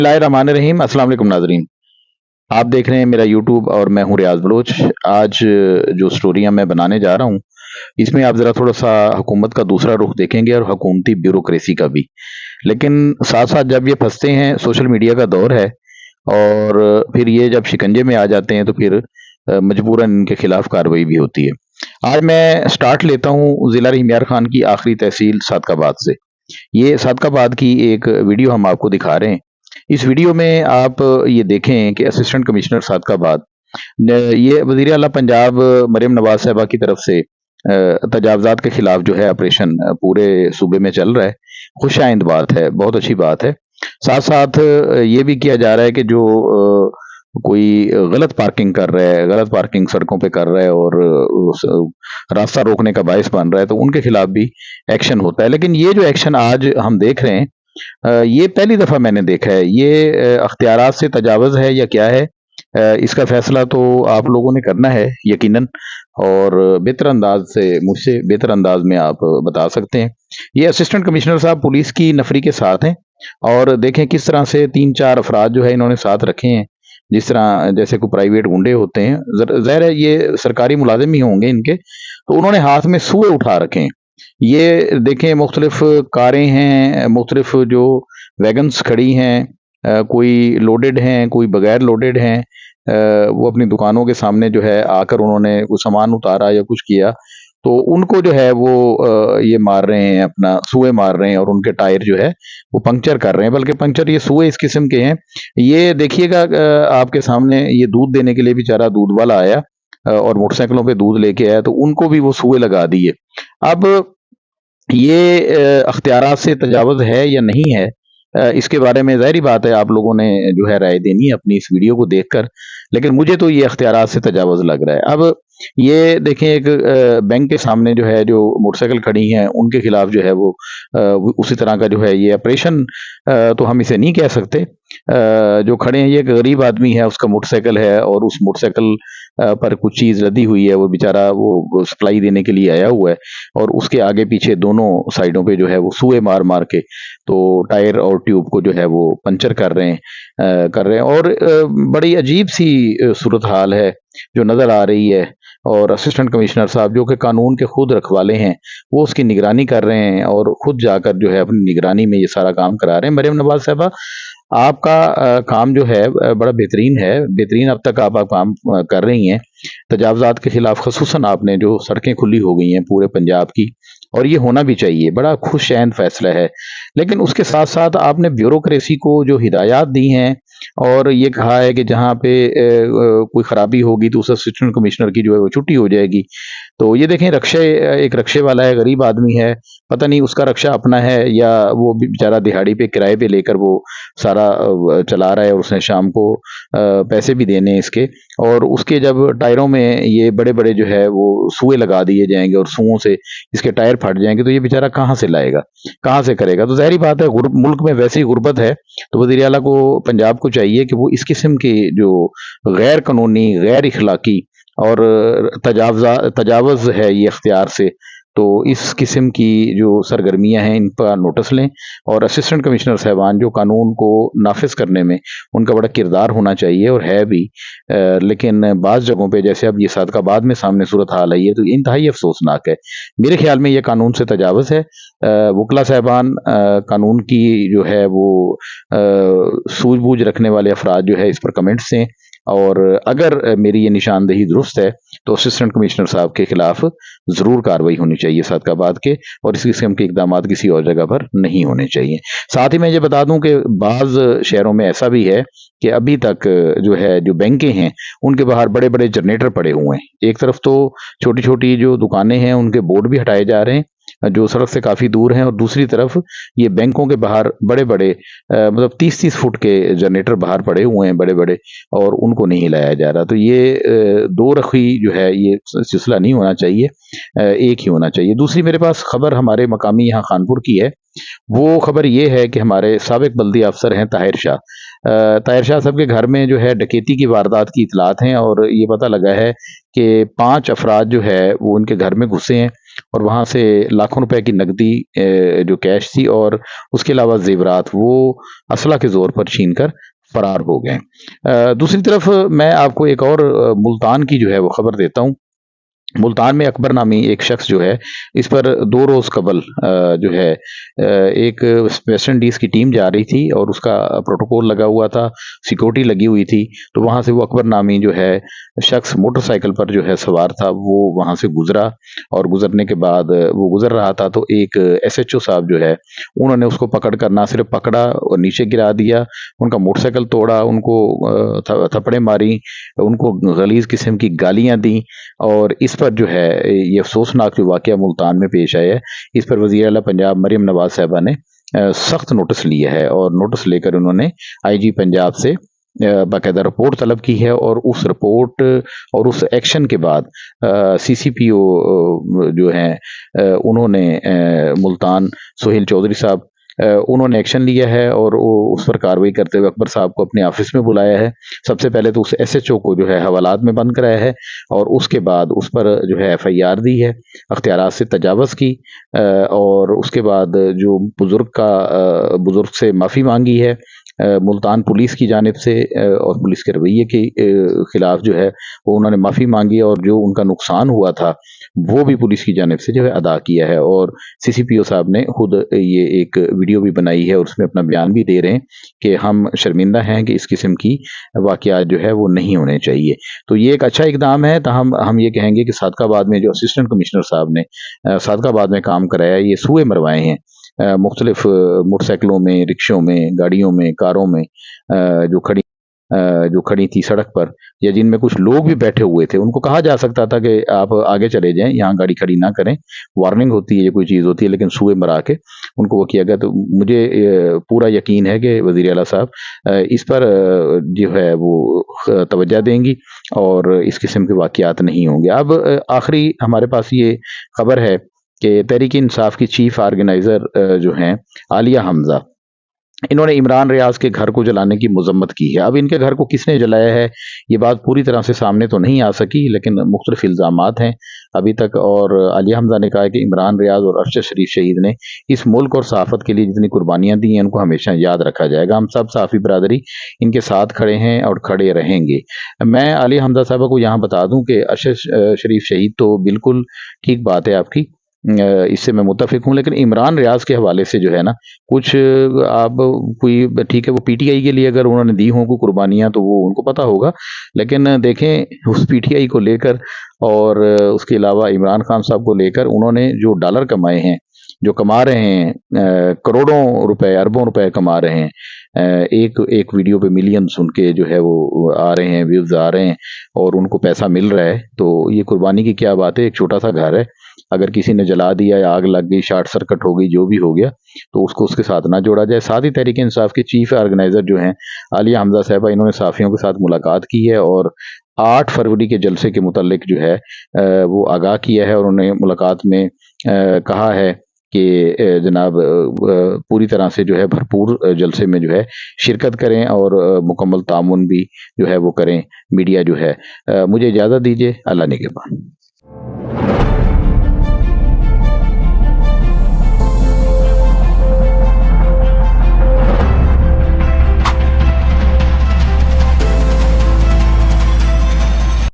बिस्मिल्लाहिर्रहमानिर्रहीम। अस्सलाम वालेकुम नाज़रीन, आप देख रहे हैं मेरा यूट्यूब और मैं हूं रियाज बलोच। आज जो स्टोरियां मैं बनाने जा रहा हूं इसमें आप ज़रा थोड़ा सा हुकूमत का दूसरा रुख देखेंगे और हुकूमती ब्यूरोक्रेसी का भी। लेकिन साथ साथ जब ये फंसते हैं, सोशल मीडिया का दौर है और फिर ये जब शिकंजे में आ जाते हैं तो फिर मजबूरन इनके खिलाफ कार्रवाई भी होती है। आज मैं स्टार्ट लेता हूँ ज़िला रहीम खान की आखिरी तहसील सादकाबाद से। ये सादकाबाद की एक वीडियो हम आपको दिखा रहे हैं। इस वीडियो में आप ये देखें कि असिस्टेंट कमिश्नर सादकाबाद ये वज़ीर आला पंजाब मरियम नवाज साहिबा की तरफ से तजावज़ात के खिलाफ जो है ऑपरेशन पूरे सूबे में चल रहा है। खुशाइंद बात है, बहुत अच्छी बात है। साथ साथ ये भी किया जा रहा है कि जो कोई गलत पार्किंग कर रहा है, गलत पार्किंग सड़कों पे कर रहा है और रास्ता रोकने का बायस बन रहा है, तो उनके खिलाफ भी एक्शन होता है। लेकिन ये जो एक्शन आज हम देख रहे हैं, ये पहली दफा मैंने देखा है। ये अख्तियारात से तजावज़ है या क्या है, इसका फैसला तो आप लोगों ने करना है यकीनन, और बेहतर अंदाज से मुझसे बेहतर अंदाज में आप बता सकते हैं। ये असिस्टेंट कमिश्नर साहब पुलिस की नफरी के साथ हैं और देखें किस तरह से 3-4 अफराद जो है इन्होंने साथ रखे हैं, जिस तरह जैसे कोई प्राइवेट गुंडे होते हैं। ज़ाहिर है ये सरकारी मुलाजिम ही होंगे इनके, तो उन्होंने हाथ में सूए उठा रखे हैं। ये देखें मुख्तलिफ कारें हैं, मुख्तलिफ जो वैगन्स खड़ी हैं, कोई लोडेड हैं, कोई बगैर लोडेड हैं। वो अपनी दुकानों के सामने जो है आकर उन्होंने कुछ सामान उतारा या कुछ किया, तो उनको जो है वो ये मार रहे हैं, अपना सूए मार रहे हैं और उनके टायर जो है वो पंक्चर कर रहे हैं। बल्कि पंक्चर ये सूए इस किस्म के हैं, ये देखिएगा आपके सामने ये दूध देने के लिए बेचारा दूध वाला आया और मोटरसाइकिलों पे दूध लेके आया, तो उनको भी वो सूए लगा दिए। अब ये अख्तियारात से तजावुज़ है या नहीं है, इसके बारे में ज़ाहिर-सी बात है आप लोगों ने जो है राय देनी है अपनी इस वीडियो को देखकर, लेकिन मुझे तो ये अख्तियारात से तजावुज़ लग रहा है। अब ये देखें एक बैंक के सामने जो है जो मोटरसाइकिल खड़ी हैं उनके खिलाफ जो है वो उसी तरह का जो है ये ऑपरेशन, तो हम इसे नहीं कह सकते। जो खड़े हैं ये एक गरीब आदमी है, उसका मोटरसाइकिल है और उस मोटरसाइकिल पर कुछ चीज़ लदी हुई है, वो बेचारा वो सप्लाई देने के लिए आया हुआ है और उसके आगे पीछे दोनों साइडों पे जो है वो सूए मार-मार के तो टायर और ट्यूब को जो है वो पंचर कर रहे हैं और बड़ी अजीब-सी सूरत हाल है जो नज़र आ रही है। और असिस्टेंट कमिश्नर साहब जो कि कानून के खुद रखवाले हैं, वो उसकी निगरानी कर रहे हैं और खुद जाकर जो है अपनी निगरानी में ये सारा काम करा रहे हैं। मरियम नवाज साहिबा, आपका काम जो है बड़ा बेहतरीन है, बेहतरीन अब तक आप काम कर रही हैं। तजावज़ात के खिलाफ ख़ुसूसन आपने जो सड़कें खुली हो गई हैं पूरे पंजाब की, और ये होना भी चाहिए, बड़ा खुशैन फैसला है। लेकिन उसके साथ-साथ आपने ब्यूरोक्रेसी को जो हिदायत दी हैं और ये कहा है कि जहाँ पे कोई ख़राबी होगी तो उस असिस्टेंट कमिश्नर की जो है वो छुट्टी हो जाएगी। तो ये देखें एक रक्शे वाला है, गरीब आदमी है, पता नहीं उसका रक्शा अपना है या वो भी बेचारा दिहाड़ी पे किराए पे लेकर वो सारा चला रहा है और उसने शाम को पैसे भी देने हैं इसके, और उसके जब टायरों में ये बड़े-बड़े जो है वो सूए लगा दिए जाएँगे और सूओं से इसके टायर फट जाएँगे, तो ये बेचारा कहाँ से लाएगा? कहाँ से करेगा? तो ज़ाहिर-सी बात है मुल्क में वैसे ही गुर्बत है, तो वज़ीर आला को पंजाब को चाहिए कि वो इस किस्म की जो गैर कानूनी, गैर इखलाकी और तजावुज़ है ये इख्तियार से, तो इस किस्म की जो सरगर्मियाँ हैं इन पर नोटिस लें और असिस्टेंट कमिश्नर साहिबान जो कानून को नाफिज करने में उनका बड़ा किरदार होना चाहिए और है भी। लेकिन बाज़ जगहों पे जैसे अब ये सादकाबाद में सामने सूरत हाल आई है तो इंतहाई अफसोसनाक है। मेरे ख्याल में ये कानून से तजावुज़ है। वकला साहिबान, कानून की जो है वो सूझ-बूझ रखने वाले अफराद जो है इस पर कमेंट्स दें, और अगर मेरी ये निशानदेही दुरुस्त है तो असिस्टेंट कमिश्नर साहब के खिलाफ ज़रूर कार्रवाई होनी चाहिए सादकाबाद के, और इस किस्म के इक़दामात किसी और जगह पर नहीं होने चाहिए। साथ ही मैं ये बता दूं कि बाज़ शहरों में ऐसा भी है कि अभी तक जो है जो बैंकें हैं उनके बाहर बड़े-बड़े जनरेटर पड़े हुए हैं। एक तरफ तो छोटी-छोटी जो दुकानें हैं उनके बोर्ड भी हटाए जा रहे हैं जो सड़क से काफ़ी दूर हैं, और दूसरी तरफ ये बैंकों के बाहर बड़े-बड़े मतलब 30-30 फुट के जनरेटर बाहर पड़े हुए हैं बड़े-बड़े, और उनको नहीं हिलाया जा रहा। तो ये दो रखी जो है ये सिलसिला नहीं होना चाहिए, एक ही होना चाहिए। दूसरी मेरे पास खबर हमारे मकामी यहाँ खानपुर की है। वो खबर ये है कि हमारे साबिक बल्दी अफसर हैं ताहिर शाह, ताहिर शाह साहब के घर में जो है डकैती की वारदात की इतलात हैं और ये पता लगा है कि 5 अफराद जो है वो उनके घर में घुसे हैं और वहाँ से लाखों रुपए की नकदी जो कैश थी और उसके अलावा जेवरात वो असला के जोर पर छीन कर फरार हो गए। दूसरी तरफ मैं आपको एक और मुल्तान की जो है वो खबर देता हूँ। मुल्तान में अकबर नामी एक शख्स जो है, इस पर 2 रोज़ कबल जो है एक वेस्ट इंडीज़ की टीम जा रही थी और उसका प्रोटोकॉल लगा हुआ था, सिक्योरिटी लगी हुई थी। तो वहाँ से वो अकबर नामी जो है शख्स मोटरसाइकिल पर जो है सवार था, वो वहाँ से गुज़रा और गुज़रने के बाद वो गुज़र रहा था तो एक एसएचओ साहब जो है, उन्होंने उसको पकड़ कर ना सिर्फ़ पकड़ा और नीचे गिरा दिया, उनका मोटरसाइकिल तोड़ा, उनको थप्पड़ें मारी, उनको गलीज़ किस्म की गालियाँ दी और इस पर जो है ये अफसोसनाक जो वाक़या मुल्तान में पेश आया है, इस पर वज़ीर आला पंजाब मरियम नवाज़ साहिबा ने सख्त नोटिस लिया है और नोटिस लेकर उन्होंने आईजी पंजाब से बाकायदा रिपोर्ट तलब की है और उस रिपोर्ट और उस एक्शन के बाद सीसीपीओ जो हैं उन्होंने मुल्तान सोहेल चौधरी साहब उन्होंने एक्शन लिया है और उस पर कार्रवाई करते हुए अकबर साहब को अपने ऑफिस में बुलाया है। सबसे पहले तो उस एसएचओ को जो है हवालात में बंद कराया है और उसके बाद उस पर जो है एफआईआर दी है, अख्तियारात से तजावज़ की और उसके बाद जो बुज़ुर्ग से माफ़ी मांगी है मुल्तान पुलिस की जानिब से और पुलिस के रवैये के खिलाफ जो है वो उन्होंने माफ़ी मांगी और जो उनका नुकसान हुआ था वो भी पुलिस की जानिब से जो है अदा किया है और सीसीपीओ साहब ने खुद ये एक वीडियो भी बनाई है और उसमें अपना बयान भी दे रहे हैं कि हम शर्मिंदा हैं कि इस किस्म की वाक़यात जो है वो नहीं होने चाहिए। तो ये एक अच्छा इक़दाम है, ताहम हम ये कहेंगे कि सादकाबाद में जो असिस्टेंट कमिश्नर साहब ने सादकाबाद में काम कराया, ये सूए मरवाए हैं मुख्तलिफ मोटरसाइकिलों में, रिक्शों में, गाड़ियों में, कारों में जो खड़ी थी सड़क पर या जिनमें कुछ लोग भी बैठे हुए थे, उनको कहा जा सकता था कि आप आगे चले जाएँ, यहाँ गाड़ी खड़ी ना करें, वार्निंग होती है, ये कोई चीज़ होती है, लेकिन सूए मरा के उनको वो किया गया। तो मुझे पूरा यकीन है कि वज़ीर आला साहब इस पर जो है वो तवज्जो देंगी और इस किस्म के वाक़यात नहीं होंगे। अब आखिरी हमारे पास ये खबर है कि तहरीक-ए-इंसाफ की चीफ ऑर्गेनाइज़र जो हैं आलिया हमज़ा, इन्होंने इमरान रियाज के घर को जलाने की मजम्मत की है। अब इनके घर को किसने जलाया है, ये बात पूरी तरह से सामने तो नहीं आ सकी, लेकिन मुख्तलिफ इल्ज़ामात हैं अभी तक और आलिया हमज़ा ने कहा है कि इमरान रियाज और अरशद शरीफ शहीद ने इस मुल्क और सहाफ़त के लिए जितनी कुर्बानियाँ दी हैं, उनको हमेशा याद रखा जाएगा। हम सब सहाफ़ी बरादरी इनके साथ खड़े हैं और खड़े रहेंगे। मैं आलिया हमज़ा साहबा को यहाँ बता दूँ कि अरशद शरीफ शहीद तो बिल्कुल ठीक बात है आपकी, इससे मैं मुत्तफ़िक हूँ, लेकिन इमरान रियाज के हवाले से जो है ना कुछ आप कोई ठीक है वो पीटीआई के लिए अगर उन्होंने दी हों कोई कुर्बानियाँ तो वो उनको पता होगा, लेकिन देखें उस पीटीआई को लेकर और उसके अलावा इमरान खान साहब को लेकर उन्होंने जो डॉलर कमाए हैं, जो कमा रहे हैं करोड़ों रुपए, अरबों रुपए कमा रहे हैं, एक एक वीडियो पे मिलियंस उनके जो है वो आ रहे हैं, व्यूज़ आ रहे हैं और उनको पैसा मिल रहा है, तो ये कुर्बानी की क्या बात है। एक छोटा सा घर है, अगर किसी ने जला दिया या आग लग गई, शॉर्ट सर्किट हो गई, जो भी हो गया, तो उसको उसके साथ ना जोड़ा जाए। साथ ही तहरीक इंसाफ के चीफ ऑर्गेनाइजर जो हैं आलिया हमज़ा साहिबा, इन्होंने साफ़ियों के साथ मुलाकात की है और 8 फरवरी के जलसे के मुतालिक जो है वो आगाह किया है और उन्होंने मुलाकात में कहा है कि जनाब पूरी तरह से जो है भरपूर जलसे में जो है शिरकत करें और मुकम्मल तामुन भी जो है वो करें। मीडिया जो है मुझे इजाज़त दीजिए। अल्लाह निगहबान।